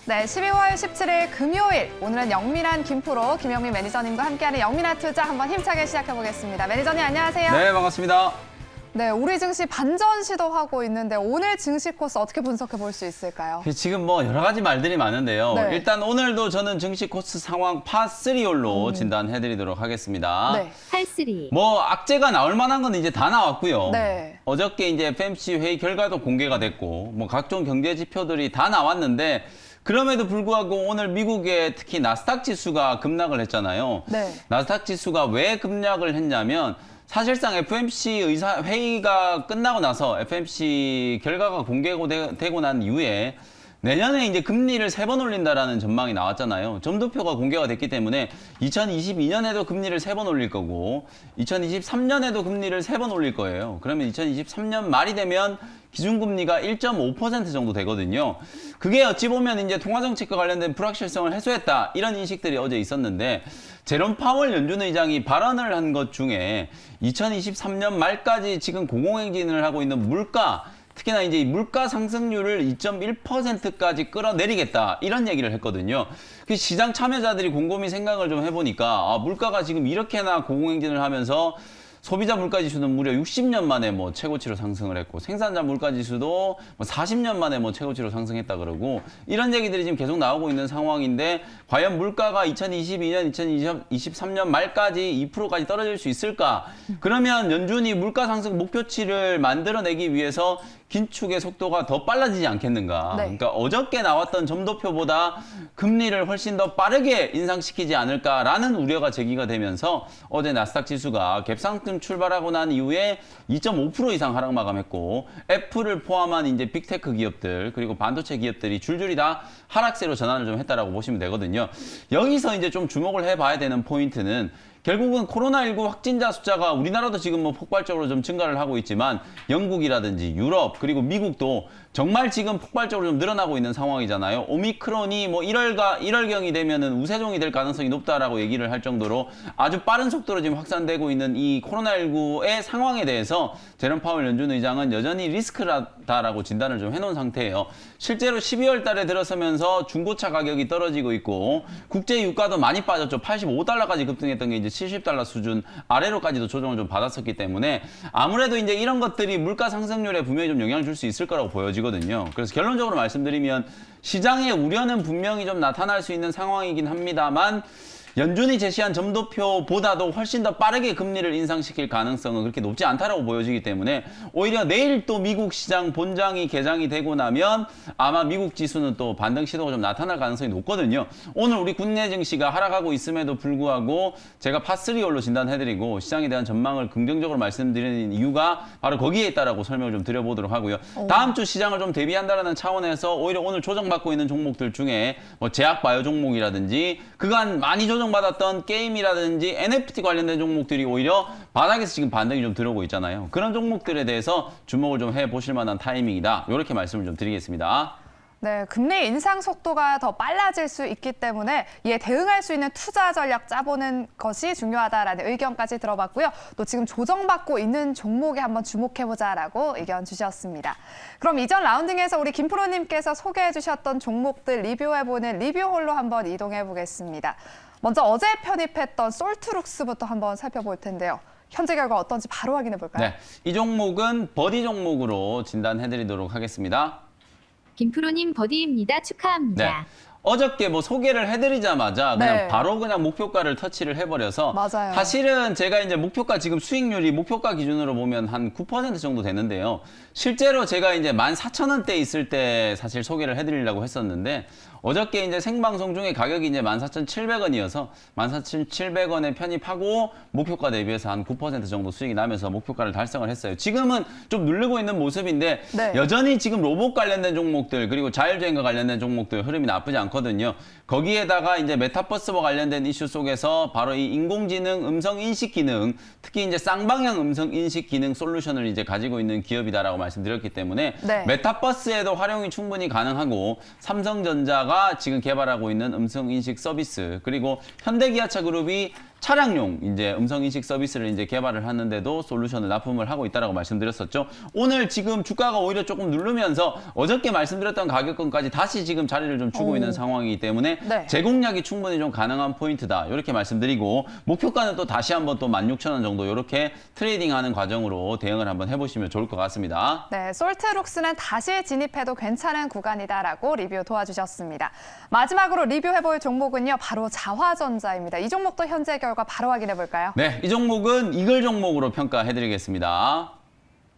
네, 12월 17일 금요일 오늘은 영민한 김프로 김영민 매니저님과 함께하는 영민한 투자 한번 힘차게 시작해보겠습니다. 매니저님 안녕하세요. 네, 반갑습니다. 네, 우리 증시 반전 시도하고 있는데 오늘 증시 코스 어떻게 분석해 볼 수 있을까요? 지금 뭐 여러 가지 말들이 많은데요. 네. 일단 오늘도 저는 증시 코스 상황 파3홀로 진단해드리도록 하겠습니다. 네. 팔3. 뭐 악재가 나올 만한 건 이제 다 나왔고요. 네. 어저께 이제 FMC 회의 결과도 공개가 됐고 뭐 각종 경제 지표들이 다 나왔는데 그럼에도 불구하고 오늘 미국의 특히 나스닥 지수가 급락을 했잖아요. 네. 나스닥 지수가 왜 급락을 했냐면 사실상 FMC 의사 회의가 끝나고 나서 FMC 결과가 공개되고 난 이후에 내년에 이제 금리를 3번 올린다라는 전망이 나왔잖아요. 점도표가 공개가 됐기 때문에 2022년에도 금리를 3번 올릴 거고 2023년에도 금리를 3번 올릴 거예요. 그러면 2023년 말이 되면 기준금리가 1.5% 정도 되거든요. 그게 어찌 보면 이제 통화정책과 관련된 불확실성을 해소했다. 이런 인식들이 어제 있었는데 제롬 파월 연준 의장이 발언을 한 것 중에 2023년 말까지 지금 공공행진을 하고 있는 물가, 특히나 이제 물가 상승률을 2.1%까지 끌어내리겠다 이런 얘기를 했거든요. 그 시장 참여자들이 곰곰이 생각을 좀 해보니까 물가가 지금 이렇게나 고공행진을 하면서 소비자 물가지수는 무려 60년 만에 뭐 최고치로 상승을 했고 생산자 물가지수도 뭐 40년 만에 뭐 최고치로 상승했다 그러고 이런 얘기들이 지금 계속 나오고 있는 상황인데 과연 물가가 2022년, 2023년 말까지 2%까지 떨어질 수 있을까? 그러면 연준이 물가 상승 목표치를 만들어내기 위해서 긴축의 속도가 더 빨라지지 않겠는가? 네. 그러니까 어저께 나왔던 점도표보다 금리를 훨씬 더 빠르게 인상시키지 않을까라는 우려가 제기가 되면서 어제 나스닥 지수가 갭상승 출발하고 난 이후에 2.5% 이상 하락 마감했고 애플을 포함한 이제 빅테크 기업들 그리고 반도체 기업들이 줄줄이 다 하락세로 전환을 좀 했다라고 보시면 되거든요. 여기서 이제 좀 주목을 해봐야 되는 포인트는 결국은 코로나19 확진자 숫자가 우리나라도 지금 뭐 폭발적으로 좀 증가를 하고 있지만 영국이라든지 유럽 그리고 미국도 정말 지금 폭발적으로 좀 늘어나고 있는 상황이잖아요. 오미크론이 뭐 1월경이 되면은 우세종이 될 가능성이 높다라고 얘기를 할 정도로 아주 빠른 속도로 지금 확산되고 있는 이 코로나19의 상황에 대해서 제롬 파월 연준 의장은 여전히 리스크다라고 진단을 좀 해놓은 상태예요. 실제로 12월 달에 들어서면서 중고차 가격이 떨어지고 있고 국제 유가도 많이 빠졌죠. 85달러까지 급등했던 게 이제 70달러 수준 아래로까지도 조정을 좀 받았었기 때문에 아무래도 이제 이런 것들이 물가 상승률에 분명히 좀 영향을 줄 수 있을 거라고 보여지거든요. 그래서 결론적으로 말씀드리면 시장의 우려는 분명히 좀 나타날 수 있는 상황이긴 합니다만 연준이 제시한 점도표보다도 훨씬 더 빠르게 금리를 인상시킬 가능성은 그렇게 높지 않다라고 보여지기 때문에 오히려 내일 또 미국 시장 본장이 개장이 되고 나면 아마 미국 지수는 또 반등 시도가 좀 나타날 가능성이 높거든요. 오늘 우리 국내 증시가 하락하고 있음에도 불구하고 제가 파3홀로 진단해드리고 시장에 대한 전망을 긍정적으로 말씀드리는 이유가 바로 거기에 있다라고 설명을 좀 드려보도록 하고요. 다음 주 시장을 좀 대비한다는 차원에서 오히려 오늘 조정받고 있는 종목들 중에 뭐 제약바이오 종목이라든지 그간 많이 받았던 게임이라든지 NFT 관련된 종목들이 오히려 바닥에서 지금 반등이 좀 들어오고 있잖아요. 그런 종목들에 대해서 주목을 좀 해보실 만한 타이밍이다. 이렇게 말씀을 좀 드리겠습니다. 네, 금리 인상 속도가 더 빨라질 수 있기 때문에 이에 대응할 수 있는 투자 전략 짜보는 것이 중요하다라는 의견까지 들어봤고요. 또 지금 조정받고 있는 종목에 한번 주목해보자라고 의견 주셨습니다. 그럼 이전 라운딩에서 우리 김프로님께서 소개해 주셨던 종목들 리뷰해보는 리뷰홀로 한번 이동해보겠습니다. 먼저 어제 편입했던 솔트룩스부터 한번 살펴볼 텐데요. 현재 결과 어떤지 바로 확인해 볼까요? 네, 이 종목은 버디 종목으로 진단해드리도록 하겠습니다. 김프로님 버디입니다. 축하합니다. 네. 어저께 뭐 소개를 해드리자마자 그냥 네. 바로 그냥 목표가를 터치를 해버려서 맞아요. 사실은 제가 이제 목표가 지금 수익률이 목표가 기준으로 보면 한 9% 정도 되는데요. 실제로 제가 이제 14,000원대 있을 때 사실 소개를 해드리려고 했었는데 어저께 이제 생방송 중에 가격이 이제 14,700원이어서 14,700원에 편입하고 목표가 대비해서 한 9% 정도 수익이 나면서 목표가를 달성을 했어요. 지금은 좀 누르고 있는 모습인데 네. 여전히 지금 로봇 관련된 종목들 그리고 자율주행과 관련된 종목들 흐름이 나쁘지 않거든요. 거기에다가 이제 메타버스와 관련된 이슈 속에서 바로 이 인공지능 음성 인식 기능, 특히 이제 쌍방향 음성 인식 기능 솔루션을 이제 가지고 있는 기업이다라고 말씀드렸기 때문에 네. 메타버스에도 활용이 충분히 가능하고 삼성전자가 지금 개발하고 있는 음성 인식 서비스 그리고 현대기아차 그룹이 차량용 이제 음성 인식 서비스를 이제 개발을 하는데도 솔루션을 납품을 하고 있다라고 말씀드렸었죠. 오늘 지금 주가가 오히려 조금 누르면서 어저께 말씀드렸던 가격권까지 다시 지금 자리를 좀 주고 있는 상황이기 때문에 네. 재공략이 충분히 좀 가능한 포인트다. 이렇게 말씀드리고 목표가는 또 다시 한번 또 16,000원 정도 이렇게 트레이딩하는 과정으로 대응을 한번 해보시면 좋을 것 같습니다. 네, 솔트룩스는 다시 진입해도 괜찮은 구간이다라고 리뷰 도와주셨습니다. 마지막으로 리뷰해볼 종목은요, 바로 자화전자입니다. 이 종목도 현재 결과 바로 확인해 볼까요? 네, 이 종목은 이글 종목으로 평가해드리겠습니다.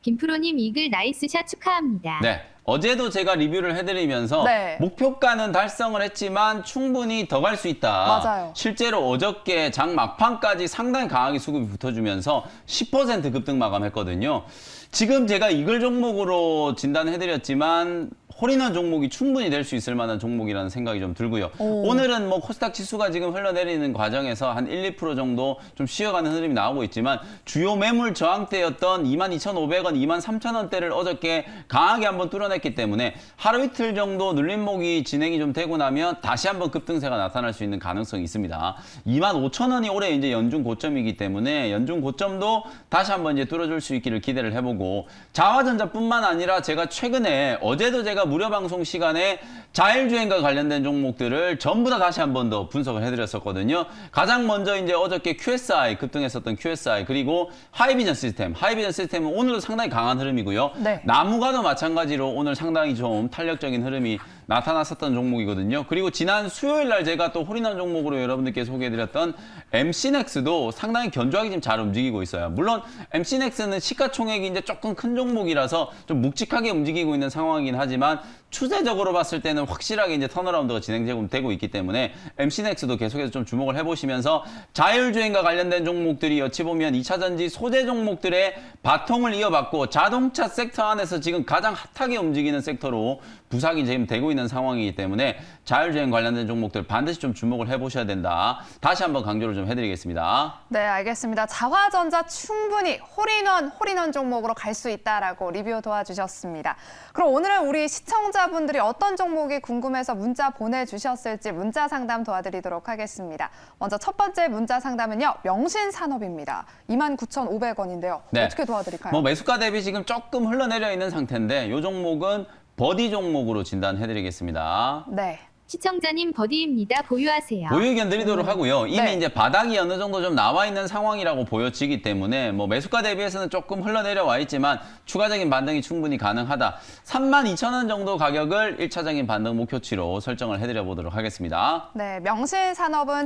김프로님 이글 나이스샷 축하합니다. 네. 어제도 제가 리뷰를 해드리면서 네. 목표가는 달성을 했지만 충분히 더 갈 수 있다. 맞아요. 실제로 어저께 장 막판까지 상당히 강하게 수급이 붙어주면서 10% 급등 마감했거든요. 지금 제가 이글 종목으로 진단해드렸지만 홀인원 종목이 충분히 될 수 있을 만한 종목이라는 생각이 좀 들고요. 오늘은 뭐 코스닥 지수가 지금 흘러내리는 과정에서 한 1, 2% 정도 좀 쉬어가는 흐름이 나오고 있지만 주요 매물 저항대였던 22,500원, 23,000원대를 어저께 강하게 한번 뚫어냈기 때문에 하루 이틀 정도 눌림목이 진행이 좀 되고 나면 다시 한번 급등세가 나타날 수 있는 가능성이 있습니다. 25,000원이 올해 이제 연중 고점이기 때문에 연중 고점도 다시 한번 이제 뚫어줄 수 있기를 기대를 해보고 자화전자뿐만 아니라 제가 최근에 어제도 제가 무료 방송 시간에 자율주행과 관련된 종목들을 전부 다 다시 한 번 더 분석을 해드렸었거든요. 가장 먼저 이제 어저께 QSI 급등했었던 QSI 그리고 하이비전 시스템은 오늘도 상당히 강한 흐름이고요. 네. 나무가도 마찬가지로 오늘 상당히 좀 탄력적인 흐름이 나타났었던 종목이거든요. 그리고 지난 수요일 날 제가 또 홀인원 종목으로 여러분들께 소개해드렸던 MC넥스도 상당히 견조하게 지금 잘 움직이고 있어요. 물론 MC넥스는 시가총액이 이제 조금 큰 종목이라서 좀 묵직하게 움직이고 있는 상황이긴 하지만 추세적으로 봤을 때는 확실하게 이제 턴어라운드가 진행되고 있기 때문에 MC넥스도 계속해서 좀 주목을 해보시면서 자율주행과 관련된 종목들이 어찌 보면 2차전지 소재 종목들의 바통을 이어받고 자동차 섹터 안에서 지금 가장 핫하게 움직이는 섹터로 부상이 지금 되고 있는 상황이기 때문에 자율주행 관련된 종목들 반드시 좀 주목을 해보셔야 된다. 다시 한번 강조를 좀 해드리겠습니다. 네, 알겠습니다. 자화전자 충분히 홀인원 종목으로 갈 수 있다라고 리뷰 도와주셨습니다. 그럼 오늘은 우리 시청자분들이 어떤 종목이 궁금해서 문자 보내주셨을지 문자 상담 도와드리도록 하겠습니다. 먼저 첫 번째 문자 상담은요, 명신산업입니다. 29,500원인데요. 네. 어떻게 도와드릴까요? 뭐 매수가 대비 지금 조금 흘러내려 있는 상태인데 이 종목은 버디 종목으로 진단해드리겠습니다. 네. 시청자님 버디입니다. 보유하세요. 보유 의견 드리도록 하고요. 이미 네. 이제 바닥이 어느 정도 좀 나와 있는 상황이라고 보여지기 때문에 뭐 매수가 대비해서는 조금 흘러내려와 있지만 추가적인 반등이 충분히 가능하다. 32,000원 정도 가격을 1차적인 반등 목표치로 설정을 해드려 보도록 하겠습니다. 네, 명신산업은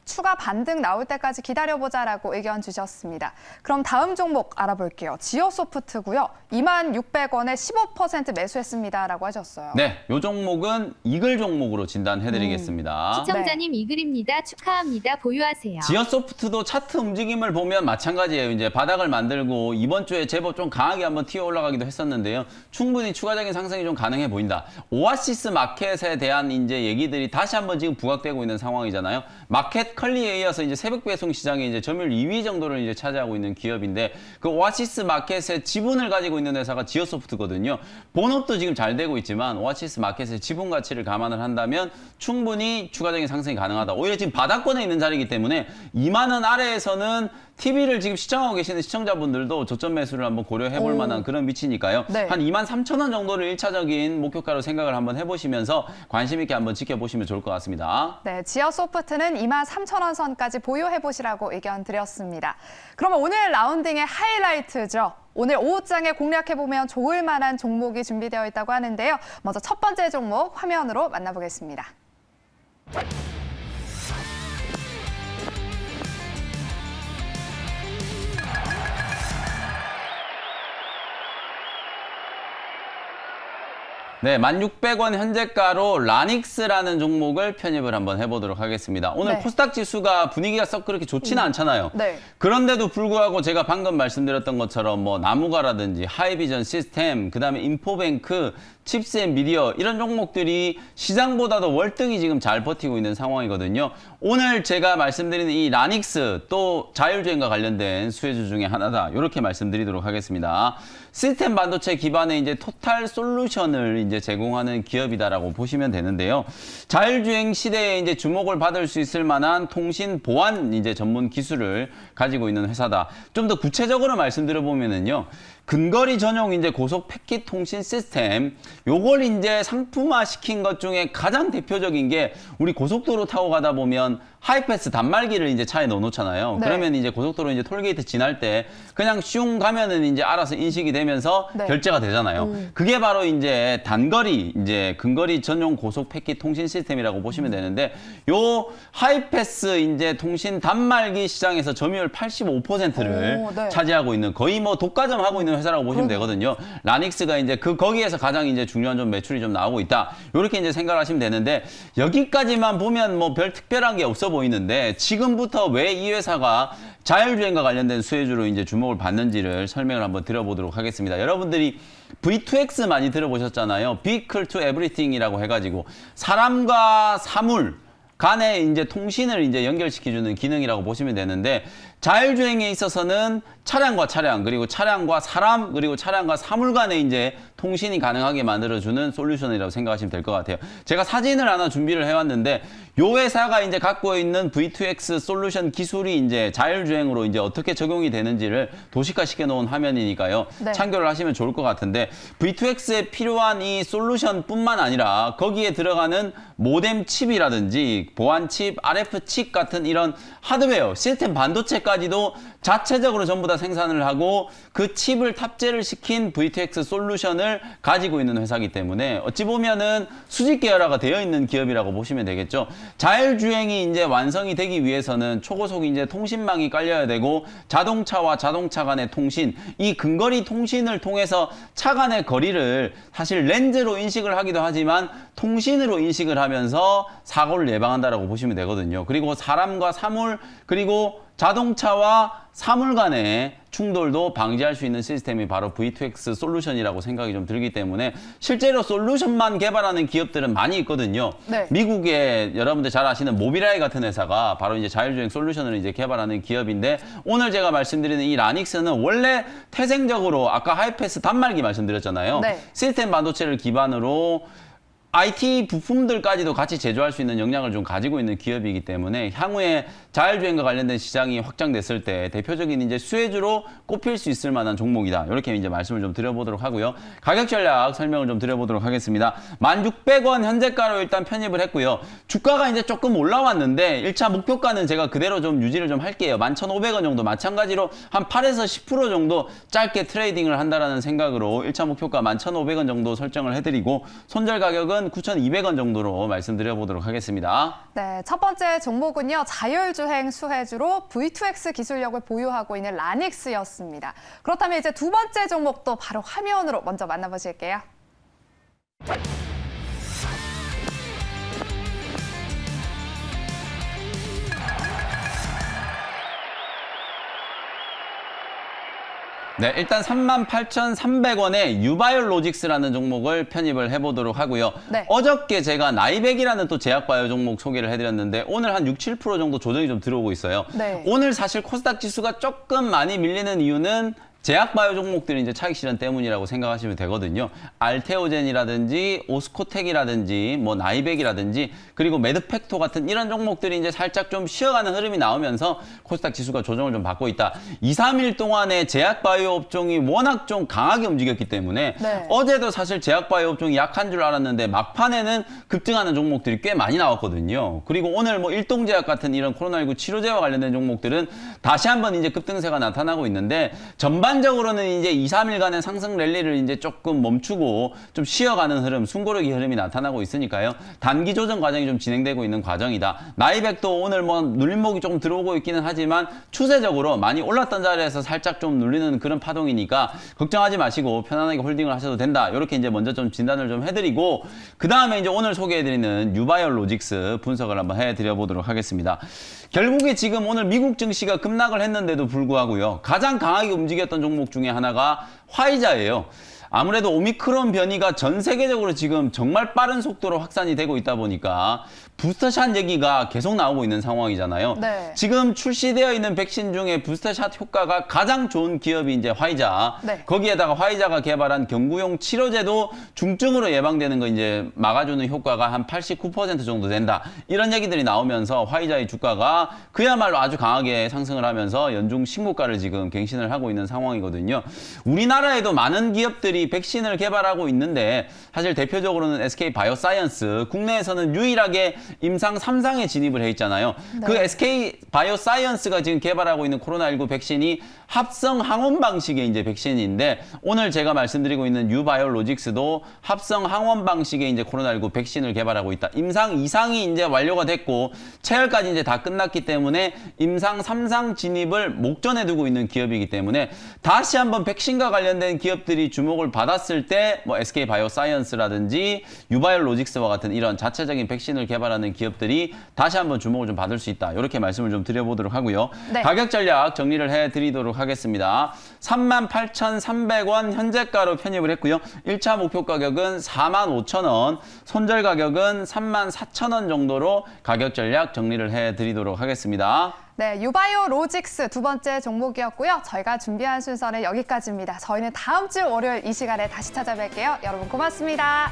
추가 반등 나올 때까지 기다려보자라고 의견 주셨습니다. 그럼 다음 종목 알아볼게요. 지오소프트고요. 26,600원에 15% 매수했습니다라고 하셨어요. 네, 이 종목은 이글 종목으로 진단해드리겠습니다. 시청자님 이글입니다. 축하합니다. 보유하세요. 지어소프트도 차트 움직임을 보면 마찬가지예요. 이제 바닥을 만들고 이번 주에 제법 좀 강하게 한번 튀어 올라가기도 했었는데요. 충분히 추가적인 상승이 좀 가능해 보인다. 오아시스 마켓에 대한 이제 얘기들이 다시 한번 지금 부각되고 있는 상황이잖아요. 마켓 컬리에 이어서 이제 새벽 배송 시장에 이제 점유율 2위 정도를 이제 차지하고 있는 기업인데 그 오아시스 마켓의 지분을 가지고 있는 회사가 지오소프트거든요. 본업도 지금 잘 되고 있지만 오아시스 마켓의 지분 가치를 감안을 한다면 충분히 추가적인 상승이 가능하다. 오히려 지금 바닥권에 있는 자리이기 때문에 2만 원 아래에서는 TV를 지금 시청하고 계시는 시청자분들도 저점 매수를 한번 고려해 볼 만한 그런 위치니까요. 네. 한 23,000원 정도를 1차적인 목표가로 생각을 한번 해보시면서 관심 있게 한번 지켜보시면 좋을 것 같습니다. 네, 지어소프트는 23,000원 선까지 보유해보시라고 의견 드렸습니다. 그러면 오늘 라운딩의 하이라이트죠. 오늘 오후장에 공략해보면 좋을 만한 종목이 준비되어 있다고 하는데요. 먼저 첫 번째 종목 화면으로 만나보겠습니다. 네, 16,000원 현재가로 라닉스라는 종목을 편입을 한번 해보도록 하겠습니다. 오늘 네. 코스닥 지수가 분위기가 썩 그렇게 좋지는 않잖아요. 네. 그런데도 불구하고 제가 방금 말씀드렸던 것처럼 뭐 나무가라든지 하이비전 시스템, 그다음에 인포뱅크, 칩셋, 미디어 이런 종목들이 시장보다도 월등히 지금 잘 버티고 있는 상황이거든요. 오늘 제가 말씀드리는 이 라닉스 또 자율주행과 관련된 수혜주 중에 하나다. 이렇게 말씀드리도록 하겠습니다. 시스템 반도체 기반의 이제 토탈 솔루션을 이제 제공하는 기업이다라고 보시면 되는데요. 자율주행 시대에 이제 주목을 받을 수 있을 만한 통신 보안 이제 전문 기술을 가지고 있는 회사다. 좀 더 구체적으로 말씀드려 보면은요. 근거리 전용 이제 고속 패킷 통신 시스템, 요걸 이제 상품화 시킨 것 중에 가장 대표적인 게 우리 고속도로 타고 가다 보면 하이패스 단말기를 이제 차에 넣어 놓잖아요. 네. 그러면 이제 고속도로 이제 톨게이트 지날 때 그냥 슝 가면은 이제 알아서 인식이 되면서 네. 결제가 되잖아요. 그게 바로 이제 단거리 이제 근거리 전용 고속 패킷 통신 시스템이라고 보시면 되는데 요 하이패스 이제 통신 단말기 시장에서 점유율 85%를 오, 네. 차지하고 있는 거의 뭐 독과점 하고 있는 회사라고 보시면 되거든요. 라닉스가 이제 거기에서 가장 이제 중요한 좀 매출이 좀 나오고 있다. 이렇게 이제 생각하시면 되는데 여기까지만 보면 뭐 별 특별한 게 없어 보이는데 지금부터 왜 이 회사가 자율주행과 관련된 수혜주로 이제 주목을 받는지를 설명을 한번 드려보도록 하겠습니다. 여러분들이 V2X 많이 들어보셨잖아요. Vehicle to Everything이라고 해가지고 사람과 사물 간의 이제 통신을 이제 연결시켜주는 기능이라고 보시면 되는데 자율주행에 있어서는 차량과 차량 그리고 차량과 사람 그리고 차량과 사물 간의 이제 통신이 가능하게 만들어주는 솔루션이라고 생각하시면 될 것 같아요. 제가 사진을 하나 준비를 해왔는데 요 회사가 이제 갖고 있는 V2X 솔루션 기술이 이제 자율주행으로 이제 어떻게 적용이 되는지를 도식화 시켜놓은 화면이니까요. 네. 참고를 하시면 좋을 것 같은데 V2X에 필요한 이 솔루션뿐만 아니라 거기에 들어가는 모뎀 칩이라든지 보안 칩, RF 칩 같은 이런 하드웨어, 시스템 반도체까지도 자체적으로 전부 다 생산을 하고 그 칩을 탑재를 시킨 V2X 솔루션을 가지고 있는 회사이기 때문에 어찌 보면은 수직 계열화가 되어 있는 기업이라고 보시면 되겠죠. 자율주행이 이제 완성이 되기 위해서는 초고속 이제 통신망이 깔려야 되고 자동차와 자동차 간의 통신, 이 근거리 통신을 통해서 차 간의 거리를 사실 렌즈로 인식을 하기도 하지만 통신으로 인식을 하면서 사고를 예방한다라고 보시면 되거든요. 그리고 사람과 사물 그리고 자동차와 사물 간의 충돌도 방지할 수 있는 시스템이 바로 V2X 솔루션이라고 생각이 좀 들기 때문에 실제로 솔루션만 개발하는 기업들은 많이 있거든요. 네. 미국의 여러분들 잘 아시는 모빌아이 같은 회사가 바로 이제 자율주행 솔루션을 이제 개발하는 기업인데 오늘 제가 말씀드리는 이 라닉스는 원래 태생적으로 아까 하이패스 단말기 말씀드렸잖아요. 네. 시스템 반도체를 기반으로 IT 부품들까지도 같이 제조할 수 있는 역량을 좀 가지고 있는 기업이기 때문에 향후에 자율주행과 관련된 시장이 확장됐을 때 대표적인 이제 수혜주로 꼽힐 수 있을 만한 종목이다. 이렇게 이제 말씀을 좀 드려보도록 하고요. 가격 전략 설명을 좀 드려보도록 하겠습니다. 1,600원 현재가로 일단 편입을 했고요. 주가가 이제 조금 올라왔는데 1차 목표가는 제가 그대로 좀 유지를 좀 할게요. 11,500원 정도 마찬가지로 한 8에서 10% 정도 짧게 트레이딩을 한다라는 생각으로 1차 목표가 11,500원 정도 설정을 해드리고 손절 가격은 9,200원 정도로 말씀드려보도록 하겠습니다. 네, 첫 번째 종목은요. 자율주행 수혜주로 V2X 기술력을 보유하고 있는 라닉스였습니다. 그렇다면 이제 두 번째 종목도 바로 화면으로 먼저 만나보실게요. 네, 일단 38,300원에 유바이오로직스라는 종목을 편입을 해보도록 하고요. 네. 어저께 제가 나이백이라는 또 제약바이오 종목 소개를 해드렸는데 오늘 한 6, 7% 정도 조정이 좀 들어오고 있어요. 네. 오늘 사실 코스닥 지수가 조금 많이 밀리는 이유는 제약바이오 종목들이 이제 차익 실현 때문이라고 생각하시면 되거든요. 알테오젠이라든지 오스코텍이라든지 뭐 나이백이라든지 그리고 매드팩토 같은 이런 종목들이 이제 살짝 좀 쉬어가는 흐름이 나오면서 코스닥 지수가 조정을 좀 받고 있다. 2, 3일 동안에 제약바이오 업종이 워낙 좀 강하게 움직였기 때문에 네. 어제도 사실 제약바이오 업종이 약한 줄 알았는데 막판에는 급등하는 종목들이 꽤 많이 나왔거든요. 그리고 오늘 뭐 일동제약 같은 이런 코로나19 치료제와 관련된 종목들은 다시 한번 이제 급등세가 나타나고 있는데 전반적으로는 이제 2, 3일간의 상승 랠리를 이제 조금 멈추고 좀 쉬어가는 흐름, 숨고르기 흐름이 나타나고 있으니까요. 단기 조정 과정이 좀 진행되고 있는 과정이다. 나이백도 오늘 뭐 눌림목이 조금 들어오고 있기는 하지만 추세적으로 많이 올랐던 자리에서 살짝 좀 눌리는 그런 파동이니까 걱정하지 마시고 편안하게 홀딩을 하셔도 된다. 이렇게 이제 먼저 좀 진단을 좀 해드리고 그 다음에 이제 오늘 소개해드리는 유바이오로직스 분석을 한번 해드려보도록 하겠습니다. 결국에 지금 오늘 미국 증시가 급락을 했는데도 불구하고요. 가장 강하게 움직였던 종목 중에 하나가 화이자예요. 아무래도 오미크론 변이가 전 세계적으로 지금 정말 빠른 속도로 확산이 되고 있다 보니까 부스터샷 얘기가 계속 나오고 있는 상황이잖아요. 네. 지금 출시되어 있는 백신 중에 부스터샷 효과가 가장 좋은 기업이 이제 화이자. 네. 거기에다가 화이자가 개발한 경구용 치료제도 중증으로 예방되는 거 이제 막아주는 효과가 한 89% 정도 된다. 이런 얘기들이 나오면서 화이자의 주가가 그야말로 아주 강하게 상승을 하면서 연중 신고가를 지금 갱신을 하고 있는 상황이거든요. 우리나라에도 많은 기업들이 백신을 개발하고 있는데 사실 대표적으로는 SK 바이오사이언스, 국내에서는 유일하게 임상 3상에 진입을 해 있잖아요. 그 SK 바이오사이언스가 지금 개발하고 있는 코로나19 백신이 합성 항원 방식의 이제 백신인데 오늘 제가 말씀드리고 있는 유바이오로직스도 합성 항원 방식의 이제 코로나19 백신을 개발하고 있다. 임상 2상이 이제 완료가 됐고 체열까지 이제 다 끝났기 때문에 임상 3상 진입을 목전에 두고 있는 기업이기 때문에 다시 한번 백신과 관련된 기업들이 주목을 받았을 때 뭐 SK 바이오사이언스라든지 유바이오로직스와 같은 이런 자체적인 백신을 개발하는 기업들이 다시 한번 주목을 좀 받을 수 있다. 이렇게 말씀을 좀 드려보도록 하고요. 네. 가격 전략 정리를 해드리도록 하겠습니다. 38,300원 현재가로 편입을 했고요. 1차 목표 가격은 45,000원, 손절 가격은 34,000원 정도로 가격 전략 정리를 해드리도록 하겠습니다. 네, 유바이오로직스 두 번째 종목이었고요. 저희가 준비한 순서는 여기까지입니다. 저희는 다음 주 월요일 이 시간에 다시 찾아뵐게요. 여러분 고맙습니다.